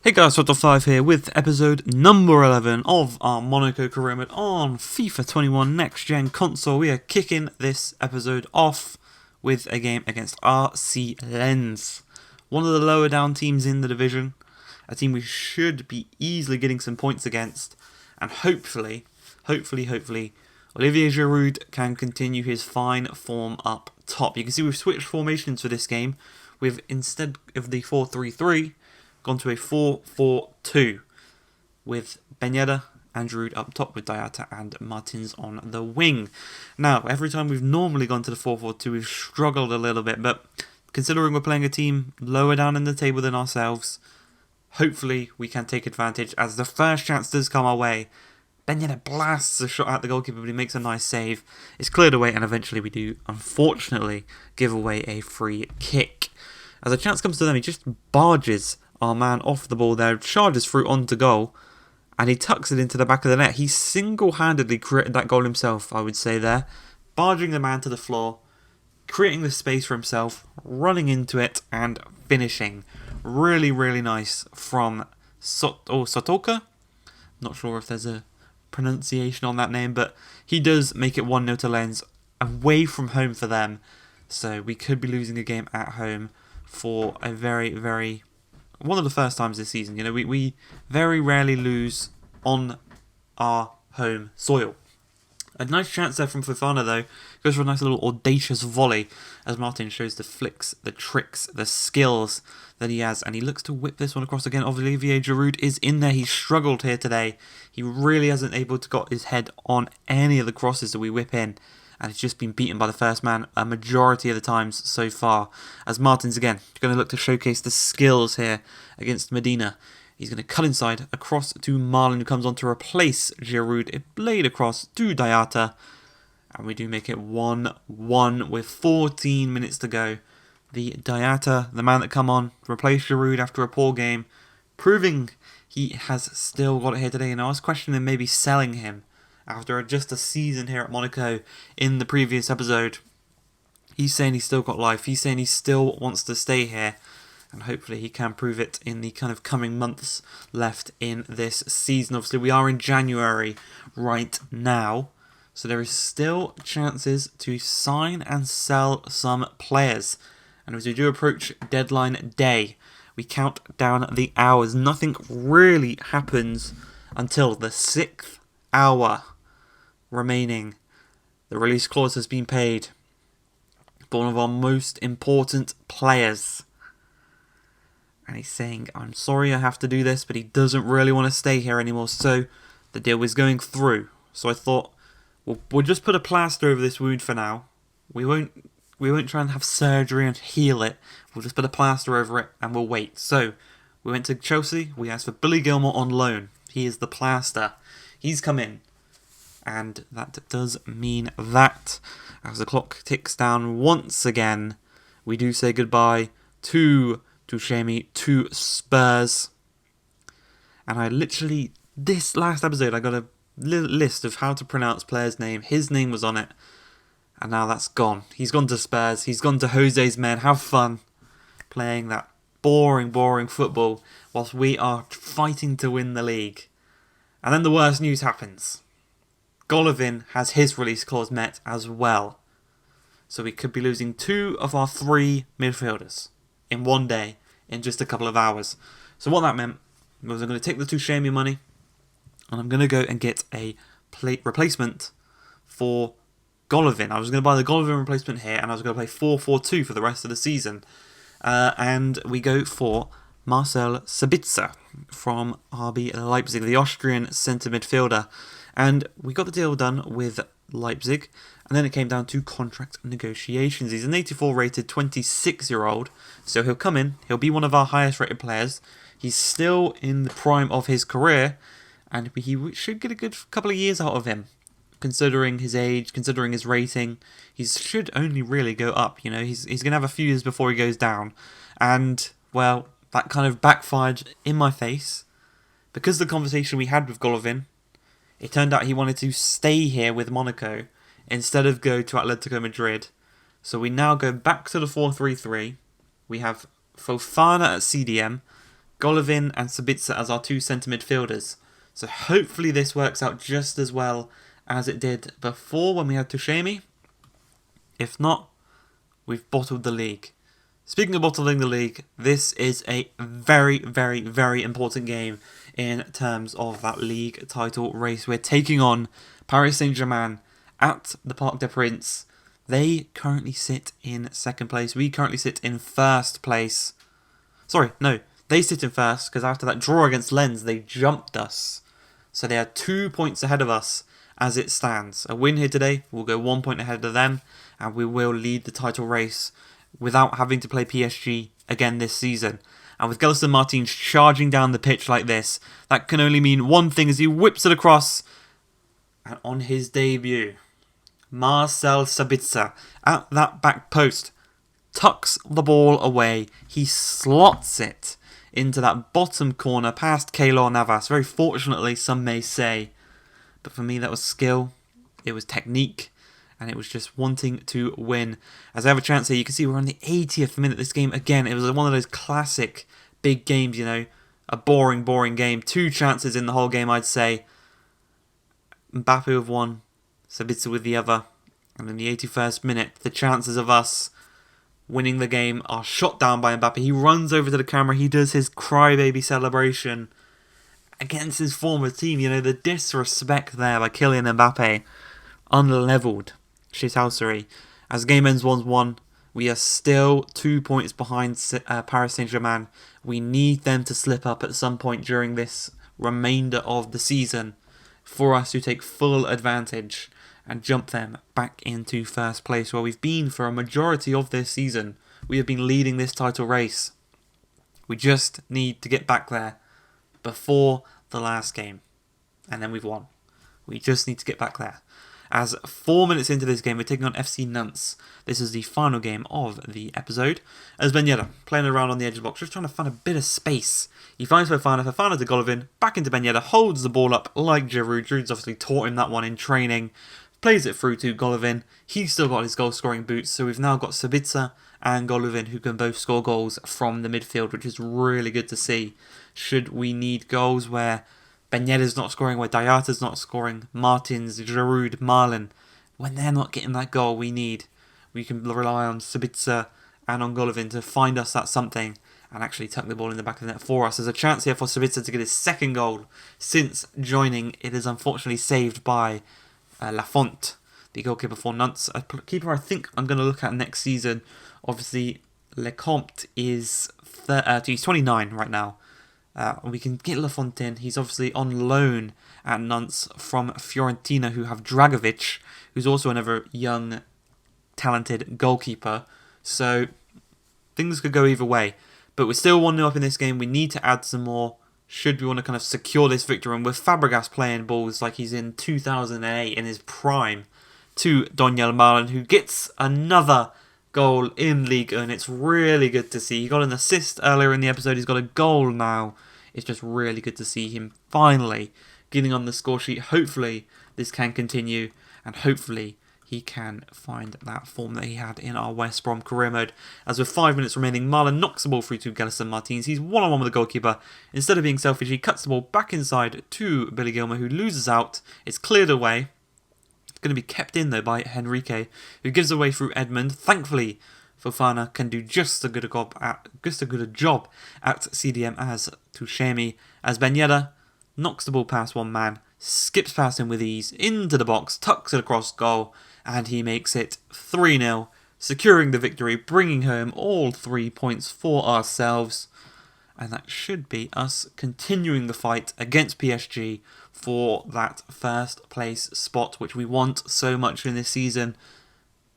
Hey guys, Top5 here with episode number 11 of our Monaco career mode on FIFA 21 Next Gen console. We are kicking this episode off with a game against RC Lens, one of the lower down teams in the division, a team we should be easily getting some points against, and hopefully, Olivier Giroud can continue his fine form up top. You can see we've switched formations for this game. We've, instead of the 4-3-3, gone to a 4-4-2 with Ben Yedder and Giroud up top with Diatta and Martins on the wing. Now, every time we've normally gone to the 4-4-2, we've struggled a little bit, but considering we're playing a team lower down in the table than ourselves, hopefully we can take advantage as the first chance does come our way. Ben Yedder blasts a shot at the goalkeeper, but he makes a nice save. It's cleared away, and eventually we do, unfortunately, give away a free kick. As a chance comes to them, he just barges our man off the ball there, charges through onto goal, and he tucks it into the back of the net. He single-handedly created that goal himself, I would say there, barging the man to the floor, creating the space for himself, running into it, and finishing. Really, really nice from Sotoka. Not sure if there's a pronunciation on that name, but he does make it 1-0 to Lens, away from home for them, so we could be losing a game at home for a very one of the first times this season. You know, we very rarely lose on our home soil. A nice chance there from Fofana though. Goes for a nice little audacious volley as Martin shows the flicks, the tricks, the skills that he has. And he looks to whip this one across again. Olivier Giroud is in there. He's struggled here today. He really hasn't able to got his head on any of the crosses that we whip in. And he's just been beaten by the first man a majority of the times so far. As Martins again, going to look to showcase the skills here against Medina. He's going to cut inside across to Marlon, who comes on to replace Giroud. It played across to Diatta. And we do make it 1-1 with 14 minutes to go. The Diatta, the man that come on, replaced Giroud after a poor game, proving he has still got it here today. And I was questioning maybe selling him after just a season here at Monaco in the previous episode. He's saying he's still got life. He's saying he still wants to stay here. And hopefully he can prove it in the kind of coming months left in this season. Obviously we are in January right now, so there is still chances to sign and sell some players. And as we do approach deadline day, we count down the hours. Nothing really happens until the 6th hour remaining. The release clause has been paid for one of our most important players. And he's saying, I'm sorry I have to do this, but he doesn't really want to stay here anymore. So the deal is going through. So I thought, we'll just put a plaster over this wound for now. We won't try and have surgery and heal it. We'll just put a plaster over it and we'll wait. So we went to Chelsea. We asked for Billy Gilmore on loan. He is the plaster. He's come in. And that does mean that as the clock ticks down once again, we do say goodbye to Tuchemi, to Spurs. And I literally, this last episode, I got a list of how to pronounce players' name. His name was on it. And now that's gone. He's gone to Spurs. He's gone to Jose's men. Have fun playing that boring football whilst we are fighting to win the league. And then the worst news happens. Golovin has his release clause met as well. So we could be losing 2 of our 3 midfielders in one day, in just a couple of hours. So what that meant was I'm going to take the Tuchemi money and I'm going to go and get a replacement for Golovin. I was going to buy the Golovin replacement here and I was going to play 4-4-2 for the rest of the season. And we go for Marcel Sabitzer from RB Leipzig, the Austrian centre midfielder. And we got the deal done with Leipzig, and then it came down to contract negotiations. He's an 84 rated 26-year-old, so he'll come in, he'll be one of our highest rated players. He's still in the prime of his career, and he should get a good couple of years out of him. Considering his age, considering his rating, he should only really go up. You know, he's going to have a few years before he goes down. And, well, that kind of backfired in my face. Because the conversation we had with Golovin, it turned out he wanted to stay here with Monaco instead of go to Atletico Madrid. So we now go back to the 4-3-3. We have Fofana at CDM, Golovin and Sabitzer as our two centre midfielders. So hopefully this works out just as well as it did before when we had Tushemi. If not, we've bottled the league. Speaking of bottling the league, this is a very, very, very important game in terms of that league title race. We're taking on Paris Saint-Germain at the Parc des Princes. They currently sit in second place. We currently sit in first place. Sorry, no. They sit in first because after that draw against Lens, they jumped us. So they are 2 points ahead of us as it stands. A win here today will go 1 point ahead of them, and we will lead the title race without having to play PSG again this season. And with Gelson Martins charging down the pitch like this, that can only mean one thing as he whips it across. And on his debut, Marcel Sabitzer at that back post tucks the ball away. He slots it into that bottom corner past Keylor Navas. Very fortunately, some may say. But for me, that was skill. It was technique. And it was just wanting to win. As I have a chance here, you can see we're on the 80th minute of this game. Again, it was one of those classic big games, you know. A boring game. 2 chances in the whole game, I'd say. Mbappe with one. Sabitzer with the other. And in the 81st minute, the chances of us winning the game are shot down by Mbappe. He runs over to the camera. He does his crybaby celebration against his former team. You know, the disrespect there by Kylian Mbappe. Unlevelled shithousery. As the game ends 1-1, we are still 2 points behind Paris Saint-Germain. We need them to slip up at some point during this remainder of the season for us to take full advantage and jump them back into first place, where we've been for a majority of this season. We have been leading this title race. We just need to get back there before the last game. And then we've won. We just need to get back there. As 4 minutes into this game, we're taking on FC Nantes. This is the final game of the episode. As Ben Yedder, playing around on the edge of the box, just trying to find a bit of space. He finds Fofana to Golovin, back into Ben Yedder, holds the ball up like Giroud. Giroud's obviously taught him that one in training. Plays it through to Golovin. He's still got his goal-scoring boots, so we've now got Sabitzer and Golovin who can both score goals from the midfield, which is really good to see. Should we need goals where Ben Yedder's not scoring, where Diata's not scoring, Martins, Giroud, Marlin, when they're not getting that goal we need, we can rely on Sabitzer and on Golovin to find us that something and actually tuck the ball in the back of the net for us. There's a chance here for Sabitzer to get his second goal since joining. It is unfortunately saved by Lafont, the goalkeeper for Nantes. A keeper I think I'm going to look at next season. Obviously, Lecomte is he's 29 right now. We can get Lafont in. He's obviously on loan at Nantes from Fiorentina, who have Dragovic, who's also another young, talented goalkeeper. So things could go either way. But we're still 1-0 up in this game. We need to add some more should we want to kind of secure this victory. And with Fabregas playing balls like he's in 2008 in his prime to Donyell Malen, who gets another goal in Ligue 1. It's really good to see. He got an assist earlier in the episode. He's got a goal now. It's just really good to see him finally getting on the score sheet. Hopefully this can continue, and hopefully he can find that form that he had in our West Brom career mode. As with 5 minutes remaining, Marlon knocks the ball through to Gelson Martins. He's one-on-one with the goalkeeper. Instead of being selfish, he cuts the ball back inside to Billy Gilmer, who loses out. It's cleared away. It's going to be kept in, though, by Henrique, who gives away through Edmund. Thankfully, Fofana can do just a good a job at CDM as Tushemi, as Ben Yedder knocks the ball past one man, skips past him with ease, into the box, tucks it across goal, and he makes it 3-0, securing the victory, bringing home all 3 points for ourselves. And that should be us continuing the fight against PSG for that first place spot, which we want so much in this season.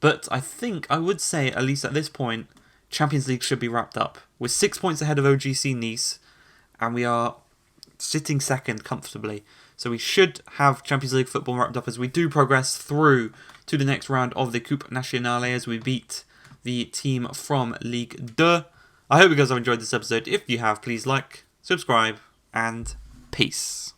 But I think I would say, at least at this point, Champions League should be wrapped up. We're 6 points ahead of OGC Nice, and we are sitting second comfortably. So we should have Champions League football wrapped up as we do progress through to the next round of the Coupe Nationale as we beat the team from Ligue 2. I hope you guys have enjoyed this episode. If you have, please like, subscribe, and peace.